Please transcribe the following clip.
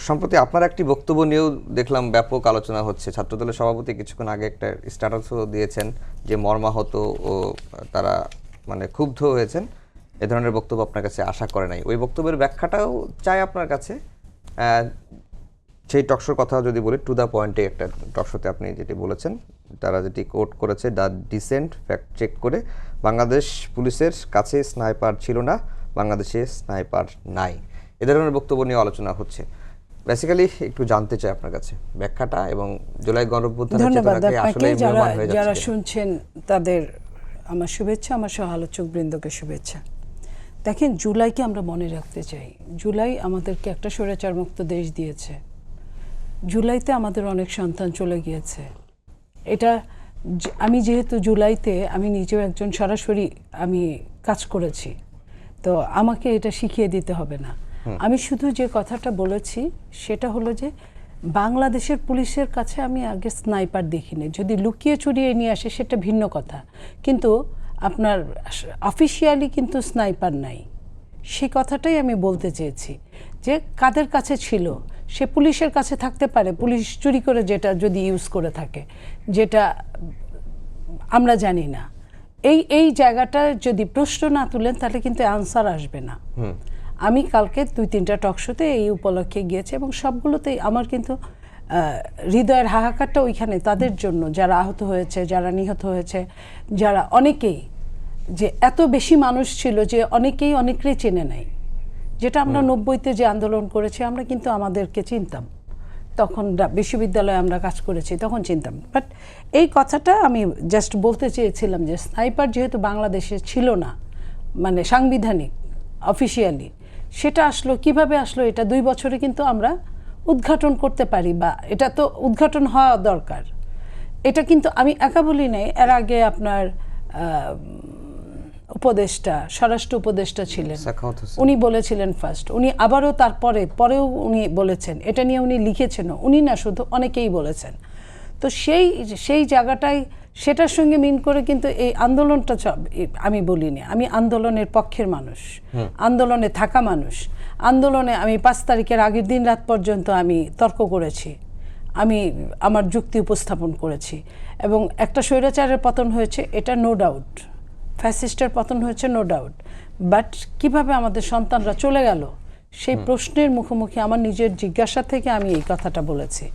সম্প্রতি আপনার একটি বক্তব্য নিয়েও দেখলাম ব্যাপক আলোচনা হচ্ছে। ছাত্রদলের সভাপতি কিছুক্ষণ আগে একটা স্ট্যাটাসও দিয়েছেন যে মর্মাহত ও তারা মানে ক্ষুব্ধ হয়েছেন, এ ধরনের বক্তব্য আপনার কাছে আশা করে নাই। ওই বক্তব্যের ব্যাখ্যাটাও চাই আপনার কাছে। সেই টকশোর কথা যদি বলি, টু দ্য পয়েন্টে একটা টকশোতে আপনি যেটি বলেছেন, তারা যেটি কোট করেছে, দ্য ডিসেন্ট ফ্যাক্ট চেক করে, বাংলাদেশ পুলিশের কাছে স্নাইপার ছিল না, বাংলাদেশে স্নাইপার নাই। এ ধরনের বক্তব্য নিয়ে আলোচনা হচ্ছে। বেসিক্যালি একটু জানতে চাই আপনার কাছে ব্যাখ্যাটা এবং জুলাই গণঅভ্যুত্থানের চেতনাকে আসলে ম্রিয়মাণ হয়ে যাচ্ছে। যারা শুনছেন তাদের আমার শুভেচ্ছা, আমার সহ আলোচক বৃন্দকে শুভেচ্ছা। দেখেন, জুলাইকে আমরা মনে রাখতে চাই। জুলাই আমাদেরকে একটা স্বৈরাচার মুক্ত দেশ দিয়েছে। জুলাইতে আমাদের অনেক সন্তান চলে গিয়েছে। এটা আমি যেহেতু জুলাইতে আমি নিজেও একজন সরাসরি আমি কাজ করেছি, তো আমাকে এটা শিখিয়ে দিতে হবে না। আমি শুধু যে কথাটা বলেছি সেটা হলো যে বাংলাদেশের পুলিশের কাছে আমি আগে স্নাইপার দেখিনি। যদি লুকিয়ে চুরিয়ে নিয়ে আসে সেটা ভিন্ন কথা, কিন্তু আপনার অফিসিয়ালি কিন্তু স্নাইপার নাই। সেই কথাটাই আমি বলতে চেয়েছি যে কাদের কাছে ছিল, সে পুলিশের কাছে থাকতে পারে, পুলিশ চুরি করে যেটা যদি ইউজ করে থাকে, যেটা আমরা জানি না। এই জায়গাটা যদি প্রশ্ন না তুলেন তাহলে কিন্তু আনসার আসবে না। আমি কালকে 2-3টা টকশোতে এই উপলক্ষে গিয়েছি এবং সবগুলোতেই আমার কিন্তু হৃদয়ের হাহাকারটা ওইখানে তাদের জন্য, যারা আহত হয়েছে, যারা নিহত হয়েছে, যারা অনেকেই, যে এত বেশি মানুষ ছিল যে অনেকেই অনেকেই চেনে নাই। যেটা আমরা 90-তে যে আন্দোলন করেছি, আমরা কিন্তু আমাদেরকে চিনতাম, তখন বিশ্ববিদ্যালয়ে আমরা কাজ করেছি, তখন চিনতাম। বাট এই কথাটা আমি জাস্ট বলতে চেয়েছিলাম যে স্নাইপার যেহেতু বাংলাদেশে ছিল না, মানে সাংবিধানিক অফিসিয়ালি, সেটা আসলো কিভাবে আসলো, এটা 2 বছরে কিন্তু আমরা উদ্ঘাটন করতে পারি, বা এটা তো উদ্ঘাটন হওয়া দরকার। এটা কিন্তু আমি একা বলি নাই, এর আগে আপনার উপদেষ্টা, স্বরাষ্ট্র উপদেষ্টা ছিলেন, উনি বলেছিলেন ফার্স্ট, উনি আবারও পরেও উনি বলেছেন, এটা নিয়ে উনি লিখেছেন, উনি না শুধু অনেকেই বলেছেন। তো সেই জায়গাটায় সেটার সঙ্গে মিন করে কিন্তু এই আন্দোলনটা আমি বলিনি। আমি আন্দোলনের পক্ষের মানুষ, আন্দোলনে থাকা মানুষ। আন্দোলনে আমি 5 তারিখের আগের দিন রাত পর্যন্ত আমি তর্ক করেছি, আমি আমার যুক্তি উপস্থাপন করেছি, এবং একটা স্বৈরাচারের পতন হয়েছে, এটা নো ডাউট, ফ্যাসিস্টের পতন হয়েছে নো ডাউট। বাট কিভাবে আমাদের সন্তানরা চলে গেল, সেই প্রশ্নের মুখোমুখি আমার নিজের জিজ্ঞাসা থেকে আমি এই কথাটা বলেছি।